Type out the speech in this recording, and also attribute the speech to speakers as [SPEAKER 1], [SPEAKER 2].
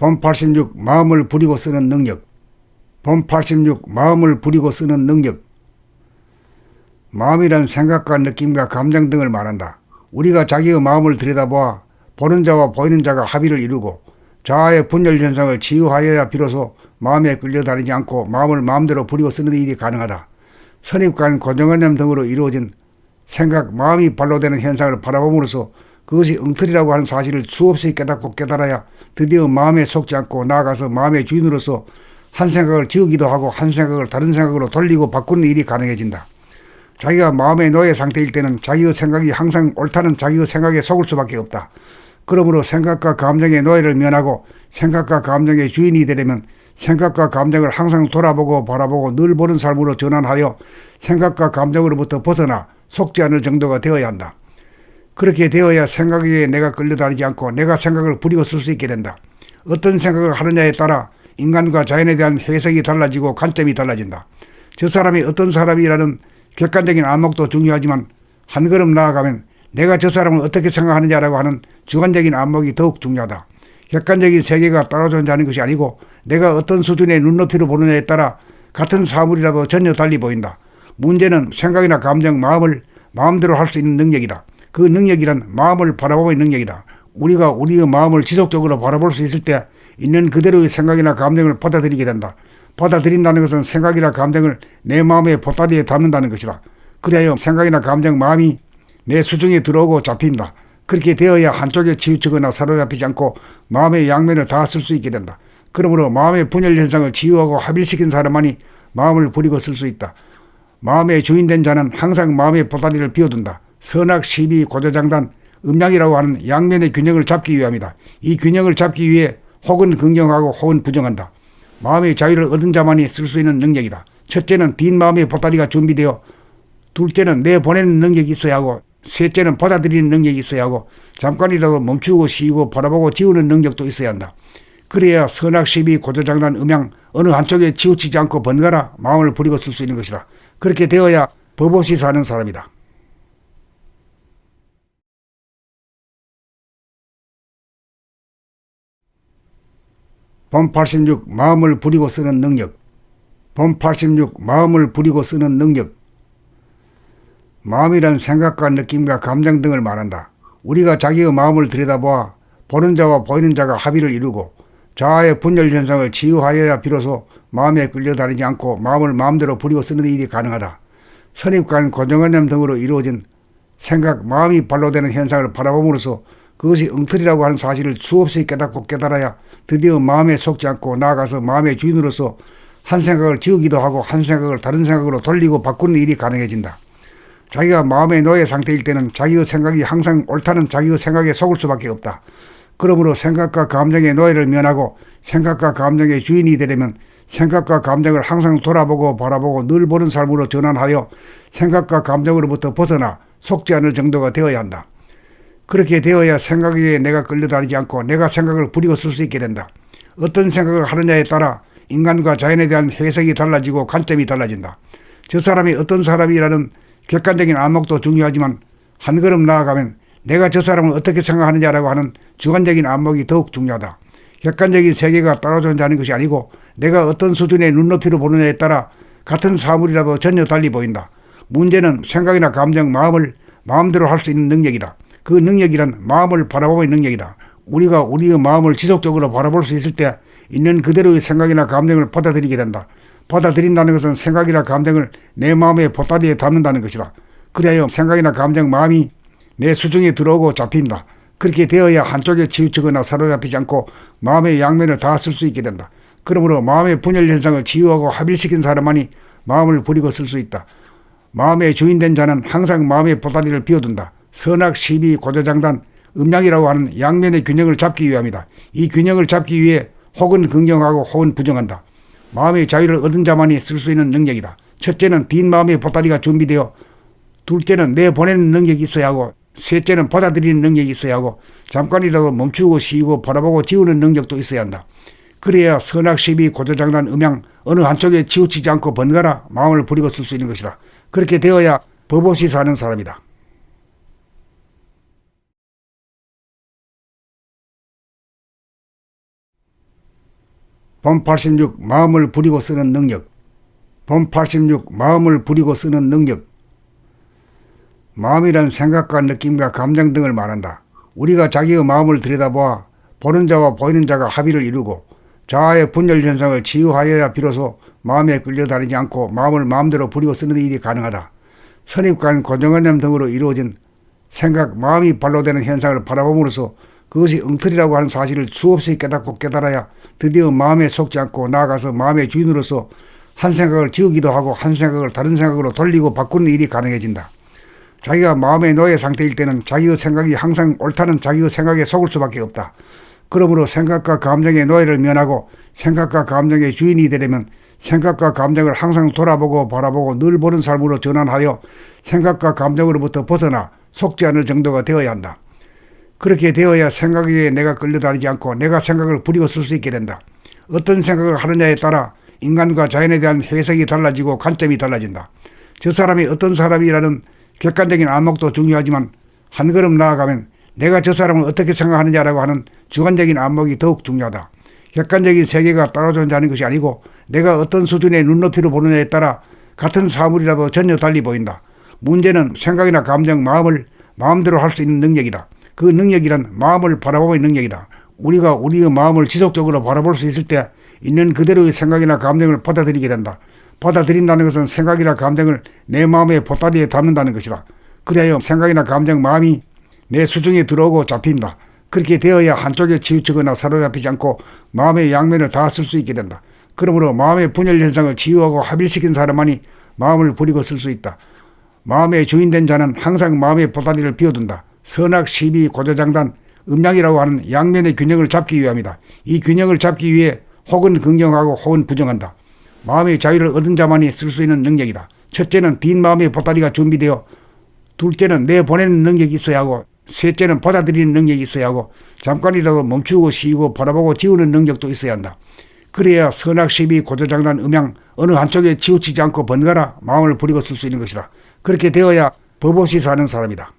[SPEAKER 1] 본 86 마음을 부리고 쓰는 능력. 본 86 마음을 부리고 쓰는 능력. 마음이란 생각과 느낌과 감정 등을 말한다. 우리가 자기의 마음을 들여다보아 보는 자와 보이는 자가 합의를 이루고 자아의 분열 현상을 치유하여야 비로소 마음에 끌려다니지 않고 마음을 마음대로 부리고 쓰는 일이 가능하다. 선입관, 고정관념 등으로 이루어진 생각, 마음이 발로되는 현상을 바라봄으로써 그것이 엉터리라고 하는 사실을 수없이 깨닫고 깨달아야 드디어 마음에 속지 않고 나아가서 마음의 주인으로서 한 생각을 지우기도 하고 한 생각을 다른 생각으로 돌리고 바꾸는 일이 가능해진다. 자기가 마음의 노예 상태일 때는 자기의 생각이 항상 옳다는 자기의 생각에 속을 수밖에 없다. 그러므로 생각과 감정의 노예를 면하고 생각과 감정의 주인이 되려면 생각과 감정을 항상 돌아보고 바라보고 늘 보는 삶으로 전환하여 생각과 감정으로부터 벗어나 속지 않을 정도가 되어야 한다. 그렇게 되어야 생각에 내가 끌려다니지 않고 내가 생각을 부리고 쓸 수 있게 된다. 어떤 생각을 하느냐에 따라 인간과 자연에 대한 해석이 달라지고 관점이 달라진다. 저 사람이 어떤 사람이라는 객관적인 안목도 중요하지만 한 걸음 나아가면 내가 저 사람을 어떻게 생각하느냐라고 하는 주관적인 안목이 더욱 중요하다. 객관적인 세계가 따로 존재하는 것이 아니고 내가 어떤 수준의 눈높이로 보느냐에 따라 같은 사물이라도 전혀 달리 보인다. 문제는 생각이나 감정, 마음을 마음대로 할 수 있는 능력이다. 그 능력이란 마음을 바라보는 능력이다. 우리가 우리의 마음을 지속적으로 바라볼 수 있을 때 있는 그대로의 생각이나 감정을 받아들이게 된다. 받아들인다는 것은 생각이나 감정을 내 마음의 보따리에 담는다는 것이다. 그래야 생각이나 감정, 마음이 내 수중에 들어오고 잡힌다. 그렇게 되어야 한쪽에 치우치거나 사로잡히지 않고 마음의 양면을 다 쓸 수 있게 된다. 그러므로 마음의 분열 현상을 치유하고 합일시킨 사람만이 마음을 부리고 쓸 수 있다. 마음의 주인된 자는 항상 마음의 보따리를 비워둔다. 선악, 시비, 고조장단, 음양이라고 하는 양면의 균형을 잡기 위함이다. 이 균형을 잡기 위해 혹은 긍정하고 혹은 부정한다. 마음의 자유를 얻은 자만이 쓸 수 있는 능력이다. 첫째는 빈 마음의 보따리가 준비되어, 둘째는 내보내는 능력이 있어야 하고, 셋째는 받아들이는 능력이 있어야 하고, 잠깐이라도 멈추고 쉬고 바라보고 지우는 능력도 있어야 한다. 그래야 선악, 시비, 고조장단, 음양 어느 한쪽에 치우치지 않고 번갈아 마음을 부리고 쓸 수 있는 것이다. 그렇게 되어야 법 없이 사는 사람이다. 본 86 마음을 부리고 쓰는 능력. 본 86 마음을 부리고 쓰는 능력. 마음이란 생각과 느낌과 감정 등을 말한다. 우리가 자기의 마음을 들여다보아 보는 자와 보이는 자가 합의를 이루고 자아의 분열 현상을 치유하여야 비로소 마음에 끌려다니지 않고 마음을 마음대로 부리고 쓰는 일이 가능하다. 선입관, 고정관념 등으로 이루어진 생각, 마음이 발로되는 현상을 바라봄으로써 그것이 엉터리라고 하는 사실을 수없이 깨닫고 깨달아야 드디어 마음에 속지 않고 나아가서 마음의 주인으로서 한 생각을 지우기도 하고 한 생각을 다른 생각으로 돌리고 바꾸는 일이 가능해진다. 자기가 마음의 노예 상태일 때는 자기의 생각이 항상 옳다는 자기의 생각에 속을 수밖에 없다. 그러므로 생각과 감정의 노예를 면하고 생각과 감정의 주인이 되려면 생각과 감정을 항상 돌아보고 바라보고 늘 보는 삶으로 전환하여 생각과 감정으로부터 벗어나 속지 않을 정도가 되어야 한다. 그렇게 되어야 생각에 내가 끌려다니지 않고 내가 생각을 부리고 쓸 수 있게 된다. 어떤 생각을 하느냐에 따라 인간과 자연에 대한 해석이 달라지고 관점이 달라진다. 저 사람이 어떤 사람이라는 객관적인 안목도 중요하지만 한 걸음 나아가면 내가 저 사람을 어떻게 생각하느냐라고 하는 주관적인 안목이 더욱 중요하다. 객관적인 세계가 따로 존재하는 것이 아니고 내가 어떤 수준의 눈높이로 보느냐에 따라 같은 사물이라도 전혀 달리 보인다. 문제는 생각이나 감정, 마음을 마음대로 할 수 있는 능력이다. 그 능력이란 마음을 바라보는 능력이다. 우리가 우리의 마음을 지속적으로 바라볼 수 있을 때 있는 그대로의 생각이나 감정을 받아들이게 된다. 받아들인다는 것은 생각이나 감정을 내 마음의 보따리에 담는다는 것이다. 그래야 생각이나 감정, 마음이 내 수중에 들어오고 잡힌다. 그렇게 되어야 한쪽에 치우치거나 사로잡히지 않고 마음의 양면을 다 쓸 수 있게 된다. 그러므로 마음의 분열 현상을 치유하고 합일시킨 사람만이 마음을 부리고 쓸 수 있다. 마음의 주인된 자는 항상 마음의 보따리를 비워둔다. 선악, 시비, 고조장단, 음양이라고 하는 양면의 균형을 잡기 위함이다. 이 균형을 잡기 위해 혹은 긍정하고 혹은 부정한다. 마음의 자유를 얻은 자만이 쓸 수 있는 능력이다. 첫째는 빈 마음의 보따리가 준비되어, 둘째는 내보내는 능력이 있어야 하고, 셋째는 받아들이는 능력이 있어야 하고, 잠깐이라도 멈추고 쉬고 바라보고 지우는 능력도 있어야 한다. 그래야 선악, 시비, 고조장단, 음양 어느 한쪽에 치우치지 않고 번갈아 마음을 부리고 쓸 수 있는 것이다. 그렇게 되어야 법 없이 사는 사람이다. 본 86 마음을 부리고 쓰는 능력. 본 86 마음을 부리고 쓰는 능력. 마음이란 생각과 느낌과 감정 등을 말한다. 우리가 자기의 마음을 들여다보아 보는 자와 보이는 자가 합의를 이루고 자아의 분열 현상을 치유하여야 비로소 마음에 끌려다니지 않고 마음을 마음대로 부리고 쓰는 일이 가능하다. 선입관, 고정관념 등으로 이루어진 생각, 마음이 발로 되는 현상을 바라봄으로써 그것이 엉터리라고 하는 사실을 수없이 깨닫고 깨달아야 드디어 마음에 속지 않고 나아가서 마음의 주인으로서 한 생각을 지우기도 하고 한 생각을 다른 생각으로 돌리고 바꾸는 일이 가능해진다. 자기가 마음의 노예 상태일 때는 자기의 생각이 항상 옳다는 자기의 생각에 속을 수밖에 없다. 그러므로 생각과 감정의 노예를 면하고 생각과 감정의 주인이 되려면 생각과 감정을 항상 돌아보고 바라보고 늘 보는 삶으로 전환하여 생각과 감정으로부터 벗어나 속지 않을 정도가 되어야 한다. 그렇게 되어야 생각에 내가 끌려다니지 않고 내가 생각을 부리고 쓸 수 있게 된다. 어떤 생각을 하느냐에 따라 인간과 자연에 대한 해석이 달라지고 관점이 달라진다. 저 사람이 어떤 사람이라는 객관적인 안목도 중요하지만 한 걸음 나아가면 내가 저 사람을 어떻게 생각하느냐라고 하는 주관적인 안목이 더욱 중요하다. 객관적인 세계가 따로 존재하는 것이 아니고 내가 어떤 수준의 눈높이로 보느냐에 따라 같은 사물이라도 전혀 달리 보인다. 문제는 생각이나 감정, 마음을 마음대로 할 수 있는 능력이다. 그 능력이란 마음을 바라보는 능력이다. 우리가 우리의 마음을 지속적으로 바라볼 수 있을 때 있는 그대로의 생각이나 감정을 받아들이게 된다. 받아들인다는 것은 생각이나 감정을 내 마음의 보따리에 담는다는 것이다. 그래야 생각이나 감정, 마음이 내 수중에 들어오고 잡힌다. 그렇게 되어야 한쪽에 치우치거나 사로잡히지 않고 마음의 양면을 다 쓸 수 있게 된다. 그러므로 마음의 분열 현상을 치유하고 합일시킨 사람만이 마음을 부리고 쓸 수 있다. 마음의 주인된 자는 항상 마음의 보따리를 비워둔다. 선악, 시비, 고조장단, 음양이라고 하는 양면의 균형을 잡기 위함이다. 이 균형을 잡기 위해 혹은 긍정하고 혹은 부정한다. 마음의 자유를 얻은 자만이 쓸 수 있는 능력이다. 첫째는 빈 마음의 보따리가 준비되어, 둘째는 내보내는 능력이 있어야 하고, 셋째는 받아들이는 능력이 있어야 하고, 잠깐이라도 멈추고 쉬고 바라보고 지우는 능력도 있어야 한다. 그래야 선악, 시비, 고조장단, 음양 어느 한쪽에 치우치지 않고 번갈아 마음을 부리고 쓸 수 있는 것이다. 그렇게 되어야 법 없이 사는 사람이다.